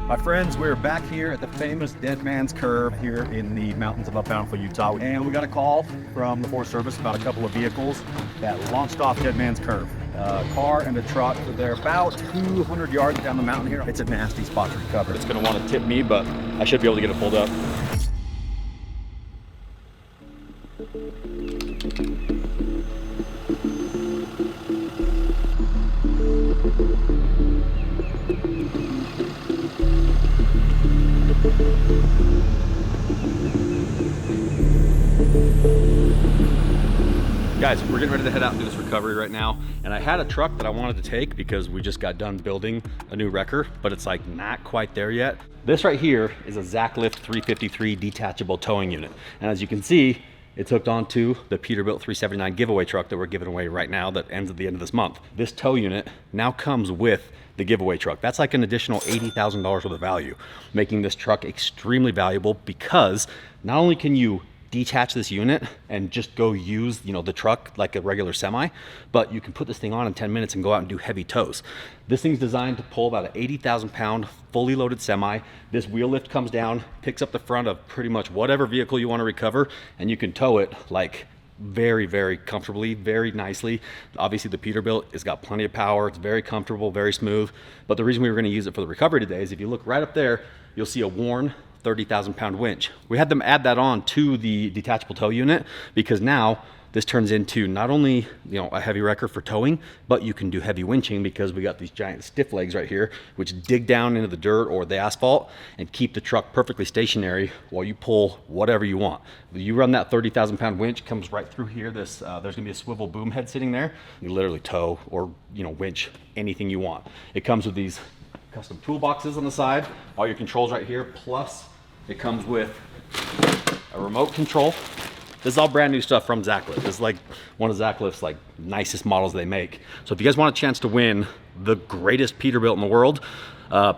My friends, we're back here at the famous Dead Man's Curve here in the mountains of Up Bountiful, Utah. And we got a call from the Forest Service about a couple of vehicles that launched off Dead Man's Curve. A car and a truck. They're about 200 yards down the mountain here. It's a nasty spot to recover. It's gonna want to tip me, but I should be able to get it pulled up. Guys, we're getting ready to head out and do this recovery right now. And I had a truck that I wanted to take because we just got done building a new wrecker, but it's like not quite there yet. This right here is a Zaclift 353 detachable towing unit. And as you can see, it's hooked onto the Peterbilt 379 giveaway truck that we're giving away right now that ends at the end of this month. This tow unit now comes with the giveaway truck. That's like an additional $80,000 worth of value, making this truck extremely valuable because not only can you detach this unit and just go use, you know, the truck like a regular semi, but you can put this thing on in 10 minutes and go out and do heavy tows. This thing's designed to pull about an 80,000 pound fully loaded semi. This wheel lift comes down, picks up the front of pretty much whatever vehicle you want to recover, and you can tow it like very, very comfortably, very nicely. Obviously the Peterbilt has got plenty of power. It's very comfortable, very smooth. But the reason we were going to use it for the recovery today is if you look right up there, you'll see a worn 30,000 pound winch. We had them add that on to the detachable tow unit because now this turns into not only, you know, a heavy wrecker for towing, but you can do heavy winching because we got these giant stiff legs right here, which dig down into the dirt or the asphalt and keep the truck perfectly stationary while you pull whatever you want. You run that 30,000 pound winch, comes right through here. There's gonna be a swivel boom head sitting there. You literally tow or, you know, winch anything you want. It comes with these custom toolboxes on the side, all your controls right here, plus it comes with a remote control. This is all brand new stuff from Zaclift. This is like one of Zaclift's like nicest models they make. So if you guys want a chance to win the greatest Peterbilt in the world,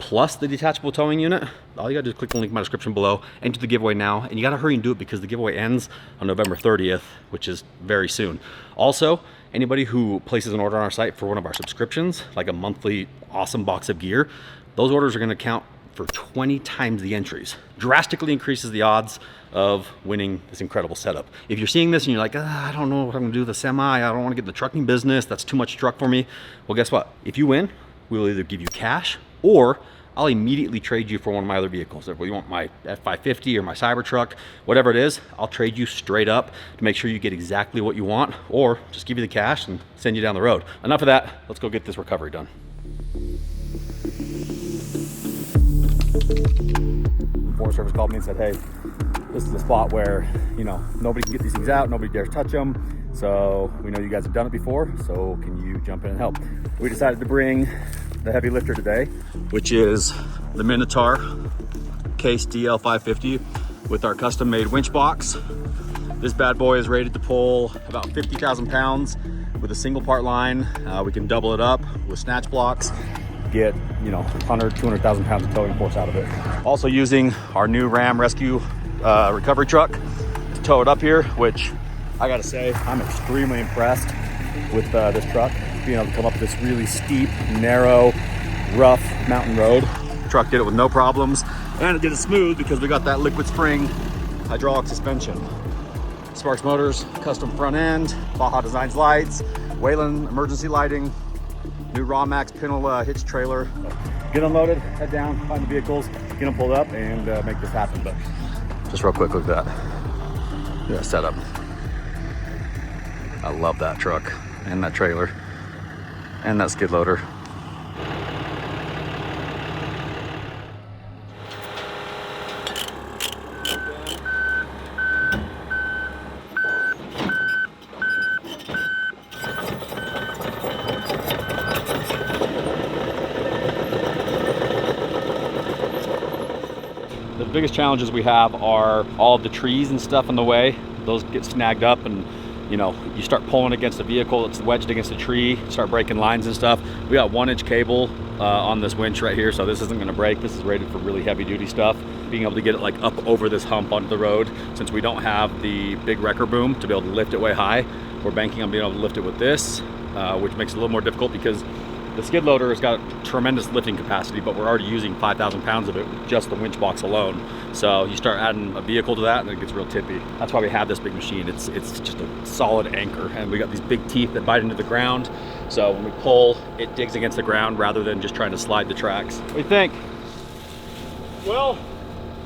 plus the detachable towing unit, all you gotta do is click the link in my description below, enter the giveaway now, and you gotta hurry and do it because the giveaway ends on November 30th, which is very soon. Also, anybody who places an order on our site for one of our subscriptions, like a monthly awesome box of gear, those orders are gonna count for 20 times the entries. Drastically increases the odds of winning this incredible setup. If you're seeing this and you're like, I don't know what I'm gonna do with the semi, I don't wanna get in the trucking business, that's too much truck for me. Well, guess what? If you win, we'll either give you cash or I'll immediately trade you for one of my other vehicles. If you want my F550 or my Cybertruck, whatever it is, I'll trade you straight up to make sure you get exactly what you want, or just give you the cash and send you down the road. Enough of that, let's go get this recovery done. Forest Service called me and said, hey, this is a spot where, you know, nobody can get these things out, nobody dares touch them. So we know you guys have done it before, so can you jump in and help? We decided to bring the heavy lifter today, which is the Minotaur Case DL550 with our custom made winch box. This bad boy is rated to pull about 50,000 pounds with a single part line. We can double it up with snatch blocks, get, you know, 100, 200,000 pounds of towing force out of it. Also using our new Ram Rescue recovery truck to tow it up here, which I gotta say, I'm extremely impressed with this truck, being able to come up this really steep, narrow, rough mountain road. The truck did it with no problems, and it did it smooth because we got that liquid spring hydraulic suspension. Sparks motors, custom front end, Baja Designs lights, Wayland emergency lighting, new Raw Max Pintle hitch trailer. Get unloaded, head down, find the vehicles, get them pulled up, and make this happen. But just real quick, look at that. Look at that setup. I love that truck and that trailer and that skid loader. The biggest challenges we have are all of the trees and stuff in the way. Those get snagged up, and you know, you start pulling against a vehicle that's wedged against a tree, start breaking lines and stuff. We got 1-inch cable on this winch right here, so this isn't going to break. This is rated for really heavy duty stuff. Being able to get it like up over this hump onto the road, since we don't have the big wrecker boom to be able to lift it way high, we're banking on being able to lift it with this, which makes it a little more difficult because The skid loader has got tremendous lifting capacity, but we're already using 5,000 pounds of it with just the winch box alone. So you start adding a vehicle to that and it gets real tippy. That's why we have this big machine. It's just a solid anchor, and we got these big teeth that bite into the ground. So when we pull, it digs against the ground rather than just trying to slide the tracks. What do you think? Well,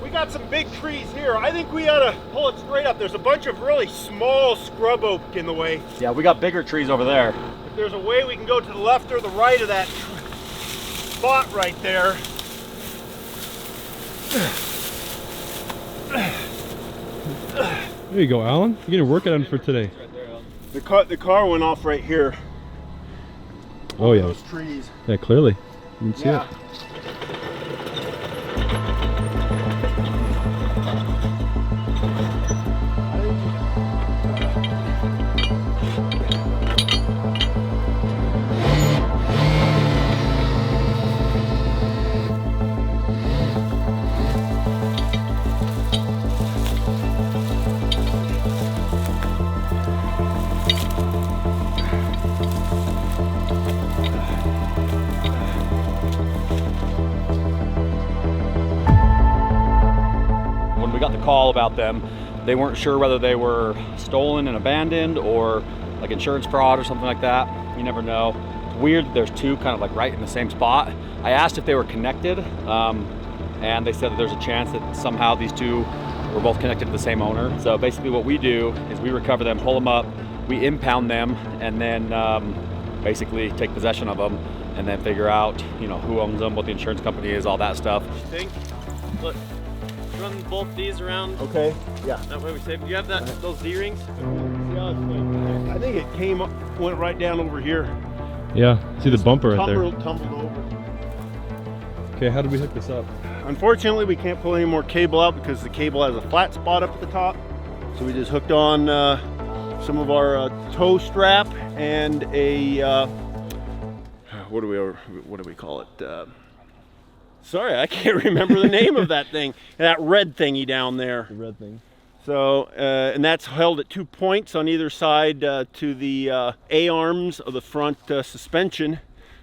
we got some big trees here. I think we ought to pull it straight up. There's a bunch of really small scrub oak in the way. Yeah, we got bigger trees over there. If there's a way we can go to the left or the right of that spot right there. There you go, Alan. You're getting work done for today. The car went off right here. Oh yeah. Those trees. Yeah, clearly. You can see it. We got the call about them. They weren't sure whether they were stolen and abandoned or like insurance fraud or something like that. You never know. It's weird that there's two kind of like right in the same spot. I asked if they were connected, and they said that there's a chance that somehow these two were both connected to the same owner. So basically what we do is we recover them, pull them up, we impound them, and then basically take possession of them and then figure out, you know, who owns them, what the insurance company is, all that stuff. You think? Look, run both these around. Okay. Yeah. That way we save. Do you have those D-rings? I think it came up, went right down over here. Yeah, see the bumper right there. Tumbled over. Okay, how do we hook this up? Unfortunately, we can't pull any more cable out because the cable has a flat spot up at the top. So we just hooked on some of our tow strap and a what do we call it? Sorry, I can't remember the name of that thing. That red thingy down there. The red thing. So, and that's held at 2 points on either side to the A-arms of the front suspension.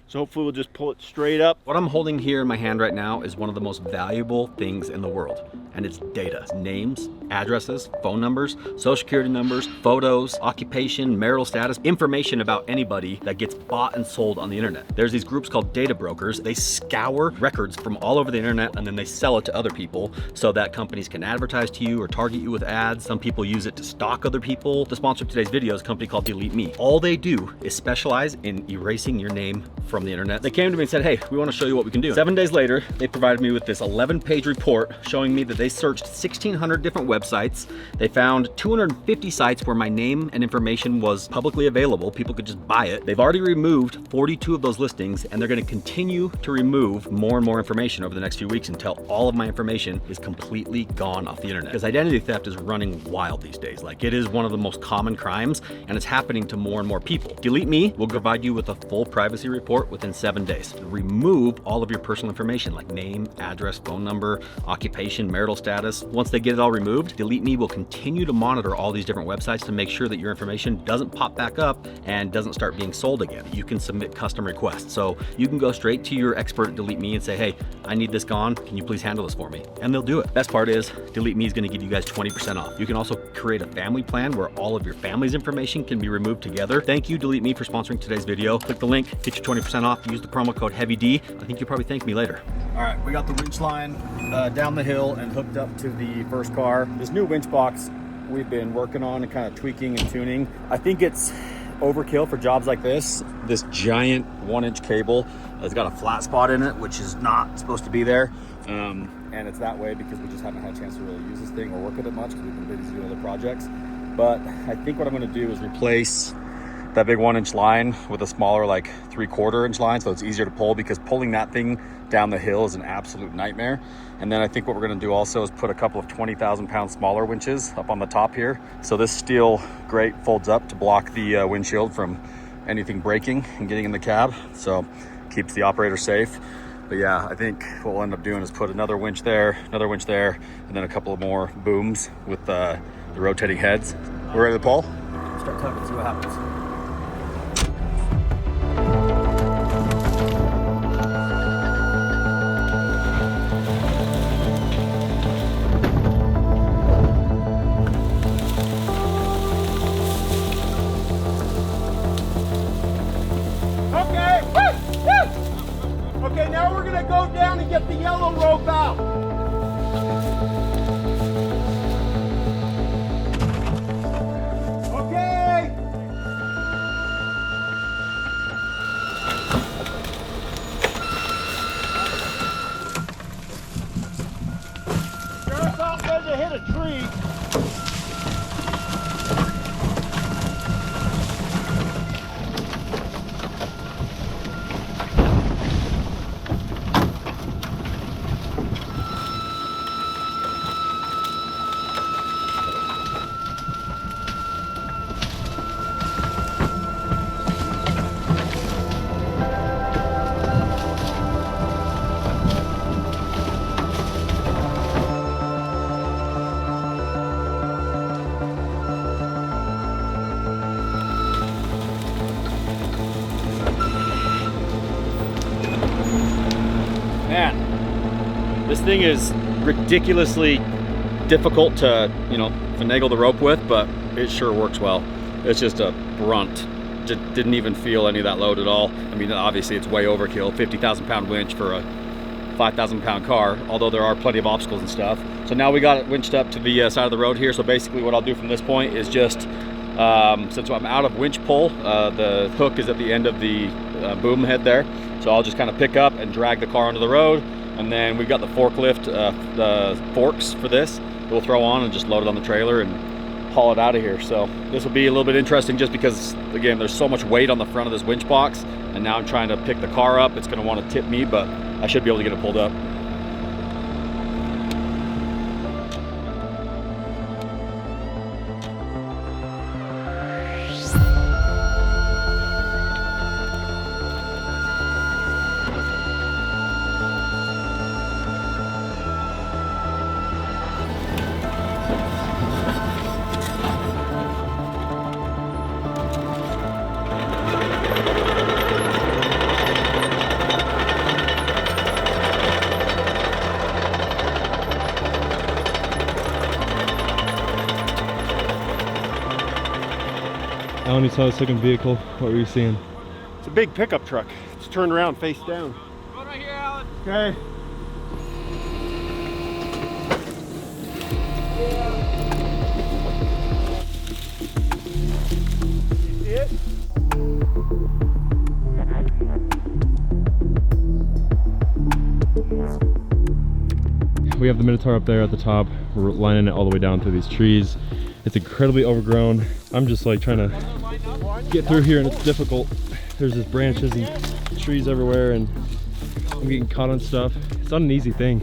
So hopefully we'll just pull it straight up. What I'm holding here in my hand right now is one of the most valuable things in the world, and it's data. It's names, addresses, phone numbers, social security numbers, photos, occupation, marital status, information about anybody that gets bought and sold on the internet. There's these groups called data brokers. They scour records from all over the internet and then they sell it to other people so that companies can advertise to you or target you with ads. Some people use it to stalk other people. The sponsor of today's video is a company called Delete Me. All they do is specialize in erasing your name from the internet. They came to me and said, hey, we want to show you what we can do. 7 days later, they provided me with this 11-page report showing me that they searched 1,600 different websites. They found 250 sites where my name and information was publicly available. People could just buy it. They've already removed 42 of those listings, and they're going to continue to remove more and more information over the next few weeks until all of my information is completely gone off the internet. Because identity theft is running wild these days. Like, it is one of the most common crimes, and it's happening to more and more people. Delete Me will provide you with a full privacy report within 7 days. Remove all of your personal information like name, address, phone number, occupation, marital status. Once they get it all removed, Delete Me will continue to monitor all these different websites to make sure that your information doesn't pop back up and doesn't start being sold again. You can submit custom requests. So you can go straight to your expert at Delete Me and say, hey, I need this gone. Can you please handle this for me? And they'll do it. Best part is Delete Me is going to give you guys 20% off. You can also create a family plan where all of your family's information can be removed together. Thank you, Delete Me, for sponsoring today's video. Click the link, get your 20% off. Use the promo code HEAVYD. I think you'll probably thank me later. All right, we got the winch line down the hill and hooked up to the first car. This new winch box we've been working on and kind of tweaking and tuning. I think it's overkill for jobs like this. This giant 1-inch cable has got a flat spot in it, which is not supposed to be there. And it's that way because we just haven't had a chance to really use this thing or work with it much because we've been busy doing other projects. But I think what I'm gonna do is replace that big 1-inch line with a smaller, like 3/4 inch line, so it's easier to pull, because pulling that thing down the hill is an absolute nightmare. And then I think what we're gonna do also is put a couple of 20,000 pound smaller winches up on the top here. So this steel grate folds up to block the windshield from anything breaking and getting in the cab. So keeps the operator safe. But yeah, I think what we'll end up doing is put another winch there, and then a couple of more booms with the rotating heads. We're ready to pull? Start tugging, see what happens. Okay, now we're gonna go down and get the yellow rope out. Okay. Starts off as to hit a tree. Man, this thing is ridiculously difficult to, you know, finagle the rope with, but it sure works well. It's just a brunt. Just didn't even feel any of that load at all. I mean, obviously it's way overkill, 50,000 pound winch for a 5,000 pound car, although there are plenty of obstacles and stuff. So now we got it winched up to the side of the road here. So basically what I'll do from this point is just, since I'm out of winch pull, the hook is at the end of the boom head there. So I'll just kind of pick up and drag the car onto the road. And then we've got the forklift, the forks for this, we'll throw on and just load it on the trailer and haul it out of here. So this will be a little bit interesting just because, again, there's so much weight on the front of this winch box. And now I'm trying to pick the car up. It's gonna want to tip me, but I should be able to get it pulled up. Alan, you saw the second vehicle. What were you seeing? It's a big pickup truck. It's turned around face down. Going right here, Alan. Okay. You see it? We have the Minotaur up there at the top. We're lining it all the way down through these trees. It's incredibly overgrown. I'm just like trying to get through here and it's difficult. There's just branches and trees everywhere and I'm getting caught on stuff. It's not an easy thing.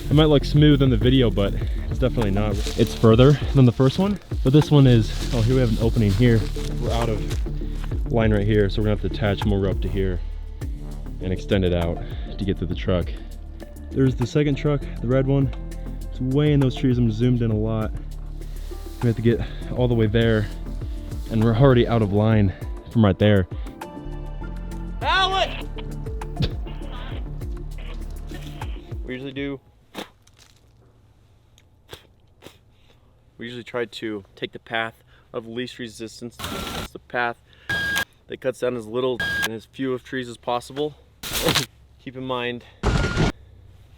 It might look smooth in the video, but it's definitely not. It's further than the first one, but this one is, oh, here we have an opening here. We're out of line right here, so we're gonna have to attach more rope to here and extend it out to get to the truck. There's the second truck, the red one. It's way in those trees. I'm zoomed in a lot. We have to get all the way there and we're already out of line from right there. Alan! We usually try to take the path of least resistance. It's the path that cuts down as little and as few of trees as possible. Keep in mind,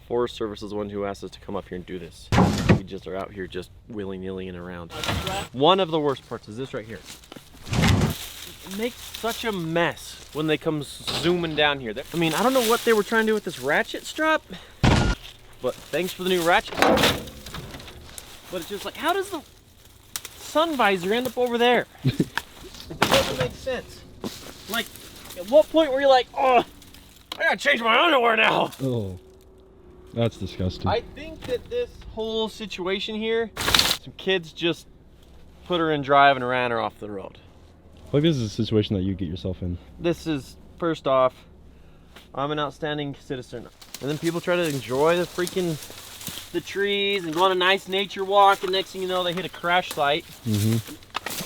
Forest Service is the one who asked us to come up here and do this. We just are out here just willy-nilly and around. One of the worst parts is this right here. It makes such a mess when they come zooming down here. I mean, I don't know what they were trying to do with this ratchet strap, but thanks for the new ratchet. But it's just like, how does the sun visor end up over there? It doesn't make sense. Like, at what point were you like, oh, I gotta change my underwear now? Oh, that's disgusting. I think that this whole situation here, some kids just put her in drive and ran her off the road. Like, this is a situation that you get yourself in. This is, first off, I'm an outstanding citizen. And then people try to enjoy the trees and go on a nice nature walk, and next thing you know, they hit a crash site.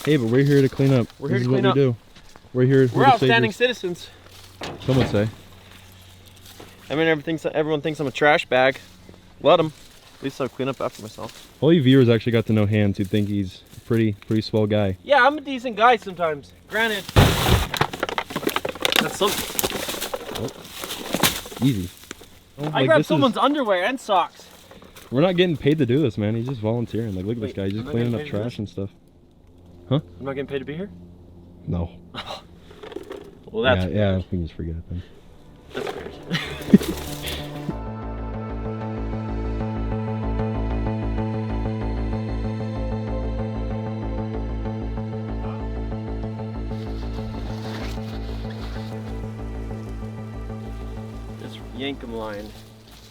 Hey, but we're here to clean up. We're here this to is clean what up. we do. We're here. We're outstanding citizens. Some would say. I mean, everyone thinks I'm a trash bag. Let them. At least I'll clean up after myself. All you viewers actually got to know Hans, who'd think he's a pretty swell guy. Yeah, I'm a decent guy sometimes. Granted, that's something. Easy. I Like, grabbed this is- someone's underwear and socks. We're not getting paid to do this, man. He's just volunteering. Like, look at this Wait, guy. He's just am I cleaning getting up paid to do trash this? and stuff. I'm not getting paid to be here? No. Well, that's yeah, I think just forget it then. that's weird. This Yankum line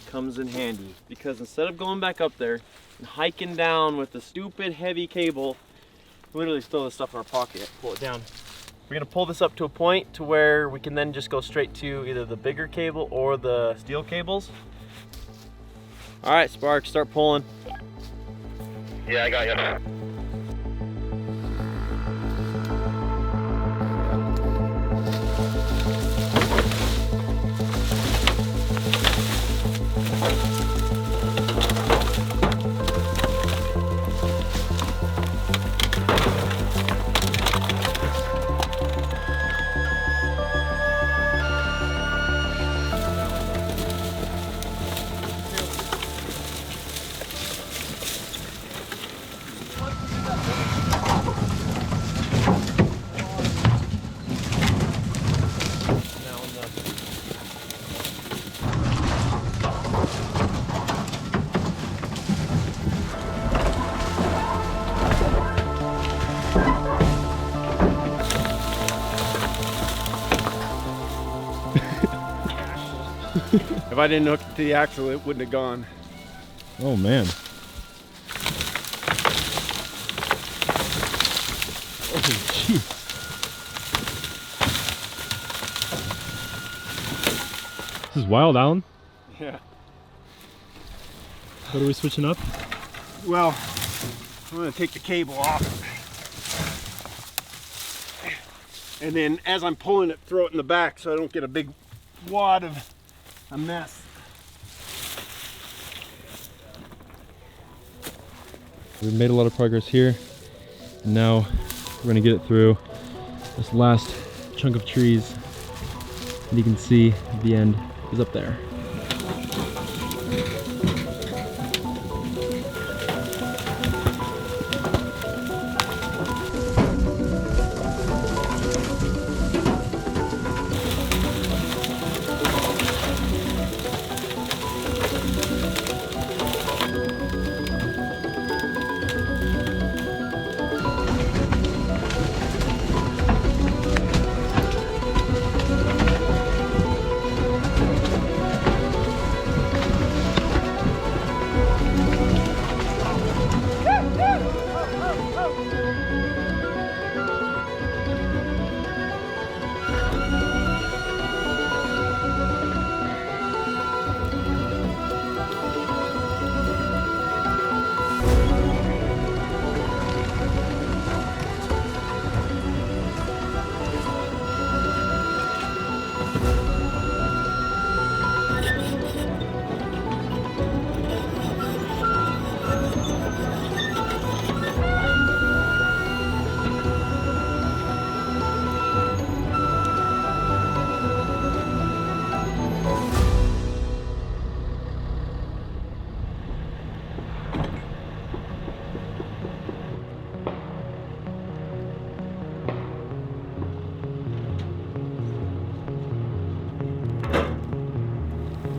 comes in handy because instead of going back up there and hiking down with the stupid heavy cable, literally throw this stuff in our pocket, pull it down. We're gonna pull this up to a point to where we can then just go straight to either the bigger cable or the steel cables. All right, Sparks, start pulling. Yeah, I got you. If I didn't hook it to the axle, it wouldn't have gone. Oh, man. Oh, jeez. This is wild, Alan. Yeah. What are we switching up? Well, I'm gonna take the cable off. And then as I'm pulling it, throw it in the back so I don't get a big wad of a mess. We've made a lot of progress here. And now we're gonna get it through this last chunk of trees. And you can see the end is up there.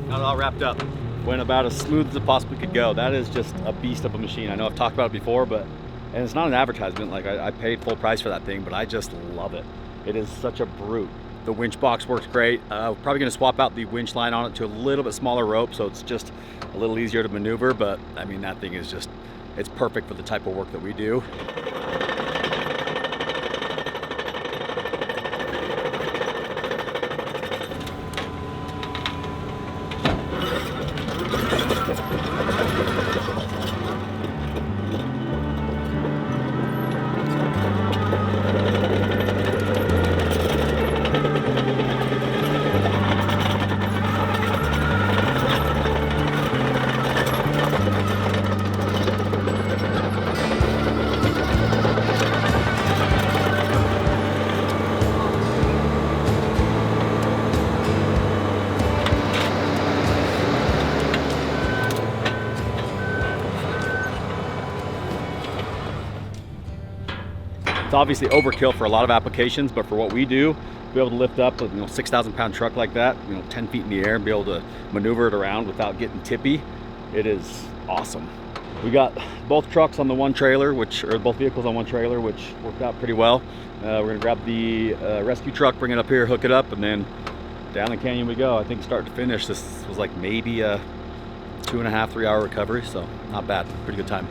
Got it all wrapped up. Went about as smooth as it possibly could go. That is just a beast of a machine. I know I've talked about it before, but and it's not an advertisement. Like I paid full price for that thing, but I just love it. It is such a brute. The winch box works great. Probably gonna swap out the winch line on it to a little bit smaller rope, so it's just a little easier to maneuver. But I mean, that thing is just, it's perfect for the type of work that we do. It's obviously overkill for a lot of applications, but for what we do, be able to lift up a 6,000 pound truck like that, 10 feet in the air and be able to maneuver it around without getting tippy, it is awesome. We got both trucks on the one trailer, or both vehicles on one trailer, which worked out pretty well. We're gonna grab the rescue truck, bring it up here, hook it up, and then down the canyon we go. I think start to finish, this was like maybe a 2.5–3 hour recovery, so not bad, pretty good time.